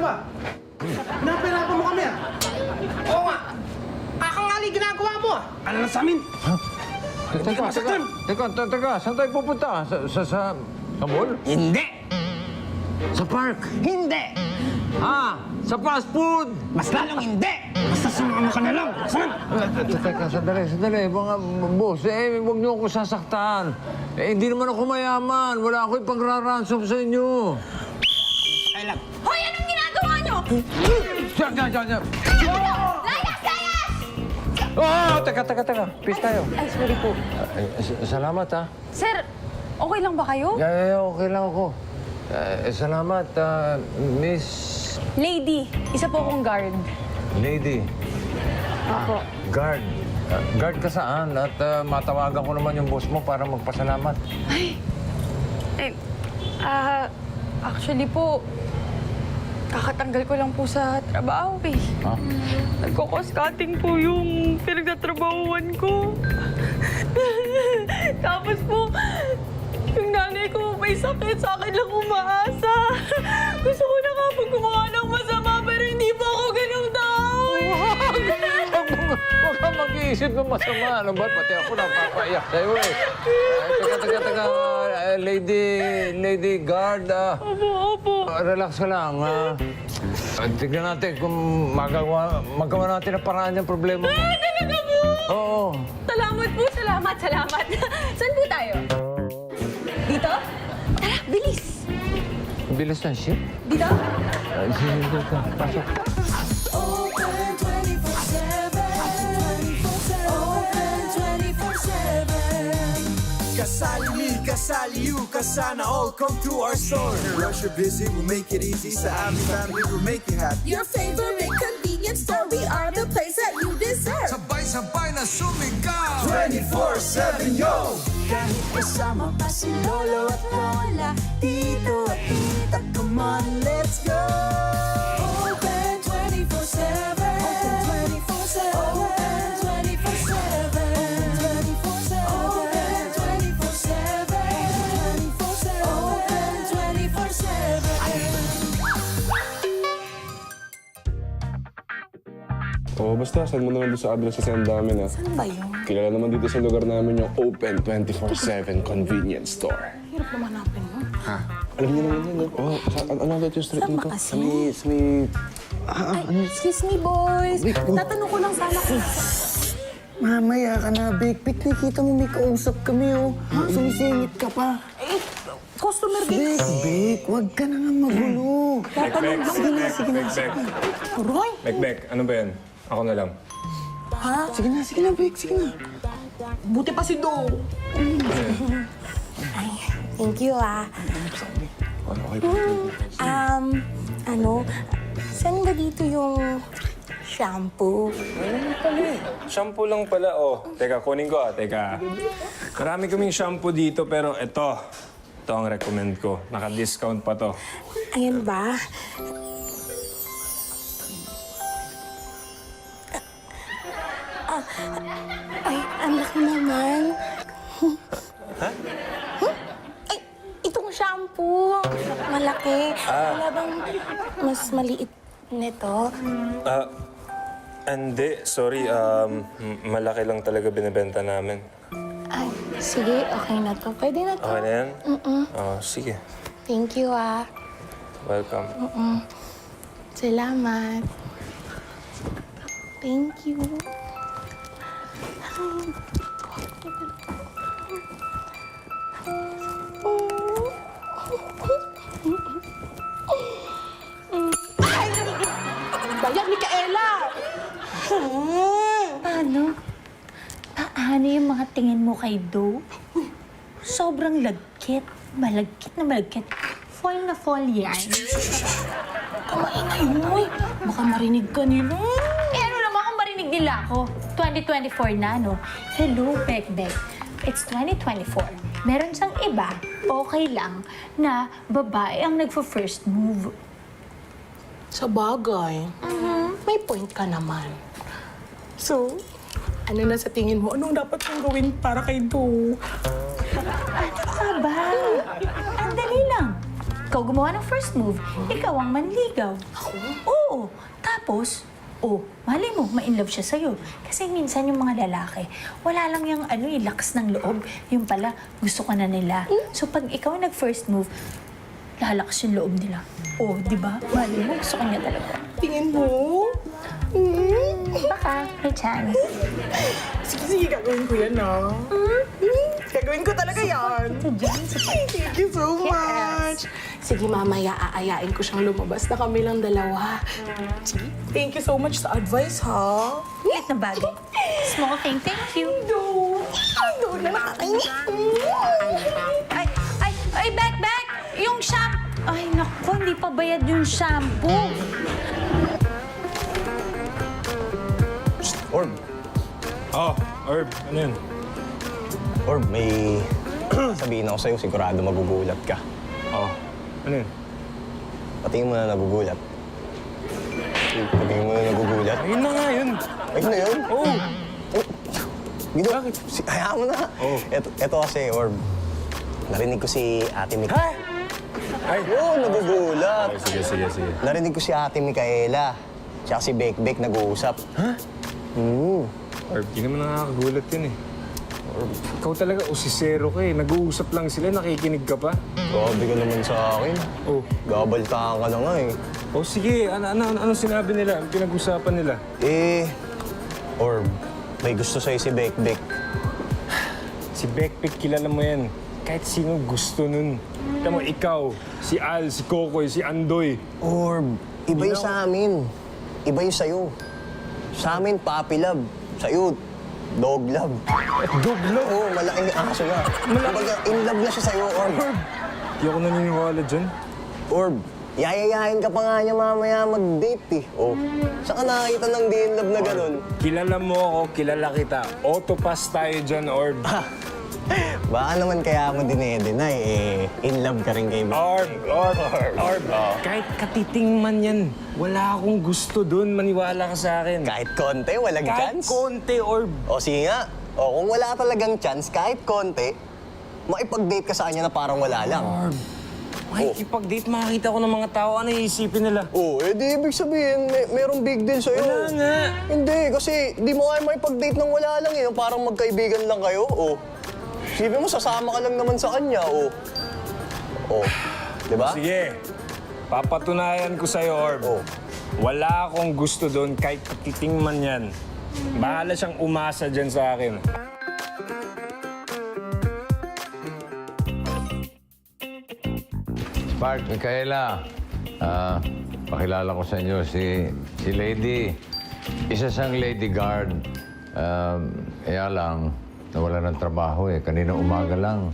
ah. Pinapahirapan mo kami ah. Oo nga. Kakangali ginagawa mo ah. Ano na sa amin? Ha? Teka. Saan tayo pupunta? Sa mall? Hindi. Sa park? Hindi. Sa fast food? Mas lalong hindi. Basta sumama ka na lang. Saan? Teka, sandali. Mga boss, huwag niyo ako sasaktan. Hindi naman ako mayaman. Wala ako ipagraransom sa inyo. Ay lang. Hoy, anong ginagawa niyo? Diyan! Layas! Teka. Peace tayo. Ay, sorry po. Salamat, ha? Sir, okay lang ba kayo? Yeah, okay lang ako. Salamat, Miss Lady, isa po akong guard. Lady. Opo. Guard. Guard ka saan? At matawagan ko naman yung boss mo para magpasalamat. Actually po, kakatanggal ko lang po sa trabaho eh. Ha? Nagkakos-cutting po yung pinagtatrabahuan ko. Tapos po, yung nanay ko may sakit, sa akin lang umaasa. Gusto ko na nga po gumawa ng masama, pero hindi po ako ganong tao eh. Huwag kang mag-iisip ng masama. Ano ba? Pati ako napapaiyak sa'yo eh. Teka. Lady Guard. Opo. Relax ka lang. Tignan natin kung magawa natin ang paraan ng problema mo. Talaga po? Oo. Salamat po, salamat. Saan po tayo? Dito? Tara, bilis. Bilis ng ship. Dito? Sige, pasok. Open 24/7. Open 24/7. Kasali me, kasali you, kasana all come to our store. Rush you're busy, we'll make it easy. Sa aming family, we'll make you happy. Your favorite convenience store, we are the place that you deserve. Sabay-sabay na sumigaw 24/7, yo! Kahit kasama pa si Lolo at Lola, Tito at Tita, come on, let's go! Open 24/7. Open 24/7. Open 24/7. 24/7. Open 24/7. 24/7. Open 24/7. Oo, basta send mo naman doon sa address kasi ang dami na. Ano ba yun? Kilala naman dito sa lugar namin yung Open 24/7 Convenience Store. Hirap naman hanapin mo. Alam niyo naman yun, no? Oo, ano ulit yung street Saan nito? ba kasi? Excuse me, boys. Tatanong ko lang sana kung... Mamaya ka na, Big. Nakikita mo may kausap kami, oh. Sumisingit ka pa. Eh, customer din. Big, huwag ka na nga magulo. Tatanong lang. Sige na. Roy? Bek, ano ba yan? Ako na lang. Ha? Sige na, Big. Sige na. Buti pa si Do. Ay, thank you, ah. Okay. Saan ba dito yung shampoo? Shampoo lang pala, oh. Teka, kunin ko, Teka. Marami kaming shampoo dito, pero ito ang recommend ko. Naka-discount pa to. Ayan ba? Ay, ang laki naman. Ha? Ay, itong shampoo. Malaki. Wala bang mas maliit nito? Hindi. Sorry. Malaki lang talaga binibenta namin. Ay, sige. Okay na to. Pwede na to. Okay na yan? Sige. Thank you, ah. Welcome. Salamat. Thank you. Ay! Bayan, Micaela! Paano yung mga tingin mo kay Do? Sobrang lagkit. Malagkit na malagkit. Fall na fall yan. Kamaingay mo. Baka marinig ka nila. Eh ano naman kung marinig nila ako? 2024 na, no? Hello, Bekbek. It's 2024. Meron siyang iba, okay lang, na babae ang nagpo-first move. Sa bagay. May point ka naman. So, ano na sa tingin mo? Anong dapat kong gawin para kay Do? Ano ka ba? Ang dali lang. ikaw gumawa ng first move. Ikaw ang manligaw. Ako? Oo. Tapos, malay mo, ma-inlove siya sa'yo. Kasi minsan yung mga lalaki, wala lang yung lakas ng loob. Yung pala, gusto ka na nila. So pag ikaw ang nag-first move, lalakas yung loob nila. Di ba? Malay mo, gusto ka niya talaga. Tingin mo? Baka, may chance. Sige, gagawin ko yan, ah. Gagawin ko talaga yan. Thank you so much. Sige, mamaya aayain ko siyang lumabas na kami lang dalawa. Sige, thank you so much sa advice, ha? Liit na bagay. Small thing, thank you. Doon na nakakainis. Ay, back! Yung shampoo! Ay, naku, hindi pa bayad yung shampoo. Orb, Herb, ano yun? Orb, may sabihin ako sa'yo, sigurado magugulat ka. Ano yun? Patingin mo na nagugulat. Patingin mo na nagugulat. Ayun na nga yun. Ayun na yun? Oo. Guido, hayaan mo na. Oo. Ito kasi, Orb, narinig ko si Ate Ay! Oo, nagugulat. Sige. Narinig ko si Ate Micaela. Tsaka si Bekbek nag-uusap. Ha? Herb, di naman nakakagulat yun eh. Ikaw talaga, usisero ka eh. Nag-uusap lang sila, nakikinig ka pa. Grabe ka naman sa akin. Oh. Gabaltaan ka na nga eh. Sige, ano sinabi nila? Ang pinag-usapan nila? Orb, may gusto sa'yo si Bekbek. Si Bekbek, kilala mo yan. Kahit sino gusto nun. Tama, ikaw, si Al, si Kokoy, si Andoy. Orb, iba yung sa amin. Iba yung sa'yo. Sa amin, puppy love. Sa'yo, dog love. Dog love? Oo, malaking aso na. Kumbaga, in love na siya sa'yo, Orb. Di ako naniniwala dyan. Orb, yayayain ka pa nga niya mamaya mag-date eh. Saan ka nakakita ng di in love na ganun? Kilala mo ako, kilala kita. Autopass tayo dyan, Orb. Baka naman kaya ako dinedeny in love ka rin kay Bekbek. Orb. Kahit katiting man yan, wala akong gusto dun. Maniwala ka sa akin. Kahit konti, walang Kahit chance. konti, Orb. Sige nga. Kung wala talagang chance, kahit konti, makipag-date ka sa kanya na parang wala lang. Orb, makikipag-date, makakita ko ng mga tao. Ano iisipin nila? Di ibig sabihin, merong big deal sa'yo. Wala nga. Hindi, kasi di mo kaya makipag-date ng wala lang eh. Parang magkaibigan lang kayo. Isipin mo, sasama ka lang naman sa kanya. Di ba? Sige, papatunayan ko sa'yo, Orb. Wala akong gusto doon kahit katiting man yan. Bahala siyang umasa dyan sa akin. Spark, Micaela. Pakilala ko sa inyo si Lady. Isa siyang lady guard. Kaya lang, nawala ng trabaho eh. Kanina umaga lang.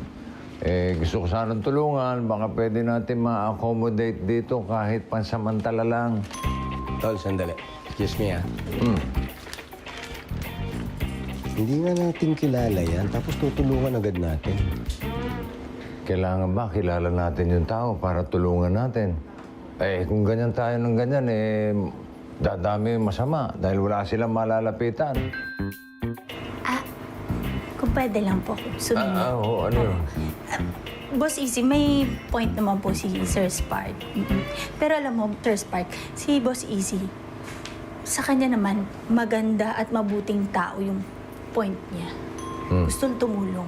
Gusto ko sanang tulungan. Baka pwede natin ma-accommodate dito kahit pansamantala lang. Tol, sandali. Excuse me, Hindi nga natin kilala yan, tapos tutulungan agad natin. Kailangan ba kilala natin yung tao para tulungan natin? Kung ganyan tayo ng ganyan, dadami masama dahil wala silang malalapitan. Kung pwede lang po, sumingi. Ano yun? Boss Easy, may point naman po si Sir Spark. Pero alam mo, Sir Spark, si Boss Easy, sa kanya naman, maganda at mabuting tao yung point niya. Gustong tumulong.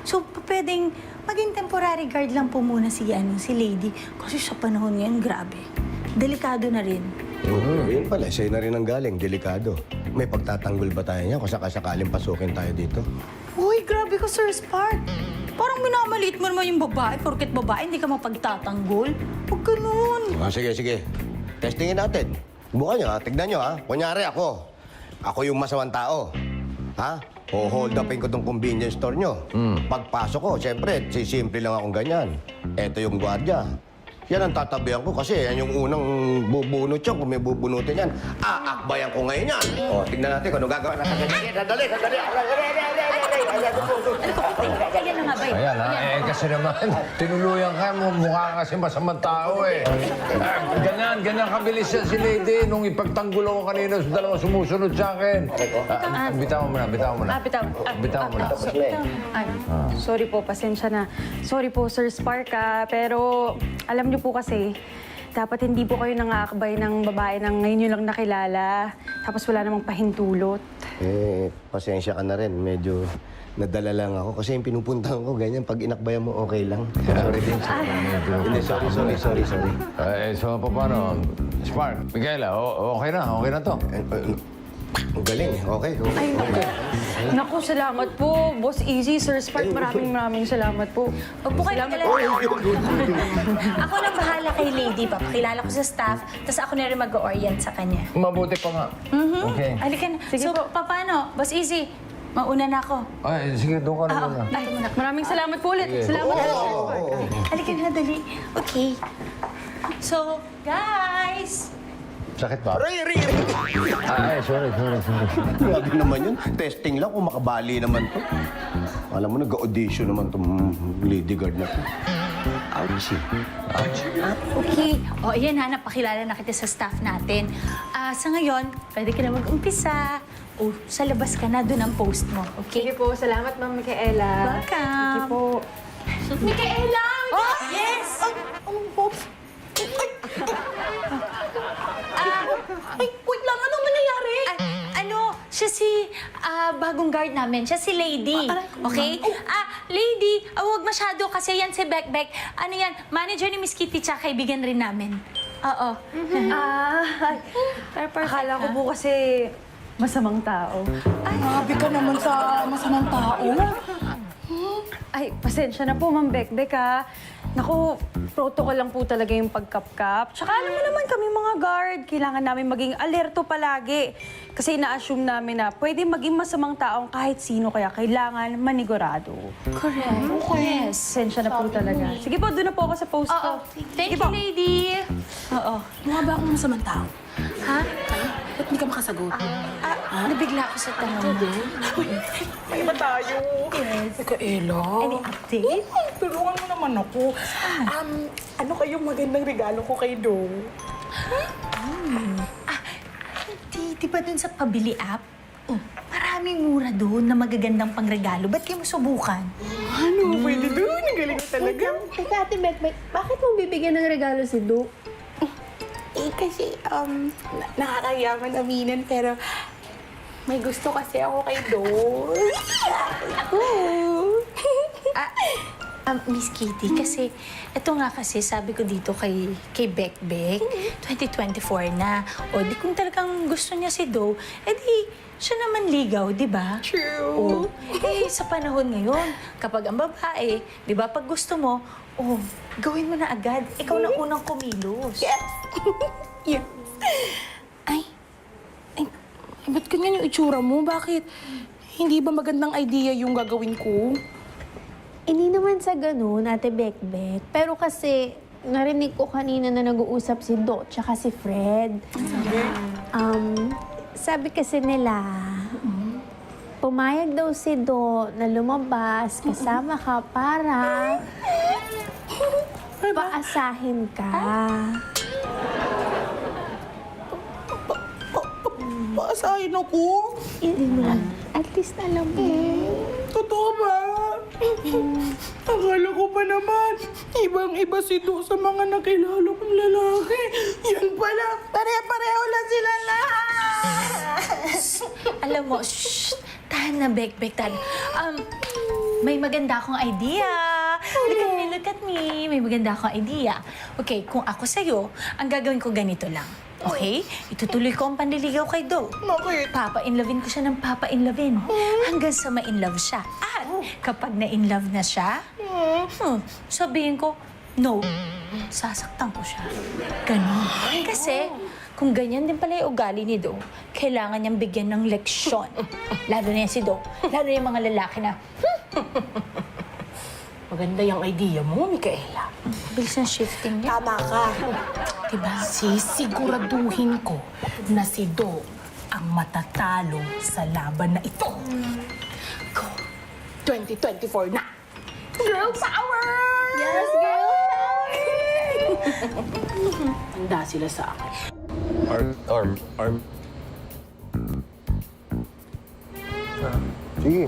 So, pwedeng maging temporary guard lang po muna si Lady. Kasi sa panahon ngayon, grabe. Delikado na rin. Yun pala, sa'yo na rin ang galing, delikado. May pagtatanggol ba tayo niya kung sakasakaling pasukin tayo dito? Uy, grabe ka, Sir Spark. Parang minamaliit mo naman yung babae. Porket babae, hindi ka mapagtatanggol. Huwag ganun. Sige. Testingin natin. Bukan nyo, tignan nyo, Kunyari ako. Ako yung masamang tao. Hold upin ko tong convenience store nyo. Pagpasok ko, siyempre, sisimple lang akong ganyan. Eto yung gwardiya. Yan ang tatabihan ko kasi yan yung unang bubunot yun. Kung may bubunutin yan, aakbayan ko ngayon yan. Tignan natin kung ano gagawin natin. Sandali. Ayan na nga ba yun? Ayan, ha? Eh, kasi naman, tinuluyan ka mo. Mukha kasi masamang tao, eh. Ganyan kabilis yan si Lady. Nung ipagtanggol ako kanina, dalawa sumusunod sa akin. Bitaw mo na. Bitaw. Bitaw mo na. Sorry po, pasensya na. Sorry po, Sir Spark, pero alam niyo po kasi, dapat hindi po kayo nangakabay ng babae na ngayon nyo lang nakilala. Tapos wala namang pahintulot. Pasensya ka na rin. Medyo nadala lang ako. Kasi yung pinupuntahan ko, ganyan. Pag inakbayan mo, okay lang. Sorry din. Hindi, sorry. So, paano? Spark, Micaela, okay na to. Ang galing eh. Okay. Naku, salamat po. Boss Easy, Sir Spark, maraming salamat po. Huwag po kayo magalala. Ako na bahala kay Lady. Papakilala ko sa staff, tapos ako na rin mag-orient sa kanya. Mabuti pa nga. Okay. Halika na. So, paano? Boss Easy, mauna na ako. Ay, sige, doon ka na muna. Ay, muna. Maraming salamat po ulit. Salamat po, Sir Spark. Halika na, dali. Okay. So, guys! Sakit ba? Ay, sorry. Grabe naman yun. Testing lang kung makabali naman to. Alam mo, nag-audition naman tong lady guard na to. Ouch eh. Okay. O, ayan ha, napakilala na kita sa staff natin. Sa ngayon, pwede ka na mag-umpisa. O, sa labas ka na, doon ang post mo. Okay? Sige po, salamat, Ma'am Micaela. Welcome. Sige po. Micaela! Oh, yes! Ay, wait lang. Anong nangyayari? Siya si bagong guard namin. Siya si Lady. Okay? Lady, huwag masyado kasi yan si Bekbek. Ano yan, manager ni Miss Kitty tsaka kaibigan rin namin. Oo. Akala ko po kasi masamang tao. Grabe ka naman sa masamang tao. Ay, pasensya na po, Ma'am Bekbek, ha. Naku, protocol lang po talaga yung pagkapkap. Tsaka alam mo naman kami mga guard, kailangan namin maging alerto palagi. Kasi ina-assume namin na pwede maging masamang taong kahit sino, kaya kailangan manigurado. Correct. Yes. Pasensya na po talaga. Sige po, doon na po ako sa post ko. Thank you, Lady. Oo. Mukha ba akong masamang tao? Ha? Ba't hindi ka makasagot? Nabigla ako sa tanong mo. May iba tayo. Yes. Micaela. Any update? Tulungan mo naman ako. Ano kayong magandang regalo ko kay Do? Di ba dun sa pabili app? Maraming mura doon na magagandang pangregalo. Ba't kayo mo subukan? Ano? Pwede doon. Ang galing mo talaga. Teka, Ate Bekbek, bakit mo bibigyan ng regalo si Do? Kasi, nakakayaman aminin, pero may gusto kasi ako kay Do. Miss Kitty, kasi ito nga kasi sabi ko dito kay Bekbek, 2024 na. O di kung talagang gusto niya si Do, edi siya naman ligaw, di ba? True. Sa panahon ngayon, kapag ang babae, di ba, pag gusto mo, gawin mo na agad. Ikaw na unang kumilos. Yes. Yes. Ay, ba't ganyan yung itsura mo? Bakit? Hindi ba magandang idea yung gagawin ko? Hindi naman sa ganun, Ate Bekbek. Pero kasi, narinig ko kanina na nag-uusap si Do tsaka si Fred. Sabi kasi nila, pumayag daw si Do na lumabas kasama ka para paasahin ka. Paasahin ako? Hindi mo lang. At least alam mo. Totoo ba? Akala ko pa naman, ibang-iba si Do sa mga nakilala kong lalaki. Yan pala, pare-pareho lang sila lahat. Alam mo, tahan na, Bekbek, tahan. May maganda akong idea. Look at me. May maganda akong idea. Okay, kung ako sa'yo, ang gagawin ko ganito lang. Okay? Itutuloy ko ang panliligaw kay Do. Bakit? Papa-inlovin ko siya ng papa-inlovin. Hanggang sa ma-inlove siya. At kapag na-inlove na siya, sabihin ko, no. Sasaktan ko siya. Ganon. Kasi, kung ganyan din pala yung ugali ni Do, kailangan niyang bigyan ng leksyon. Lalo na yan si Do. Lalo na yung mga lalaki na, Maganda yung idea mo, Micaela. bilis ng shifting niya. Tama ka. Diba? Sisiguraduhin ko na si Do ang matatalo sa laban na ito. Go. 2024 na. Girl power! Yes, girl power! Handa sila sa akin. Sige.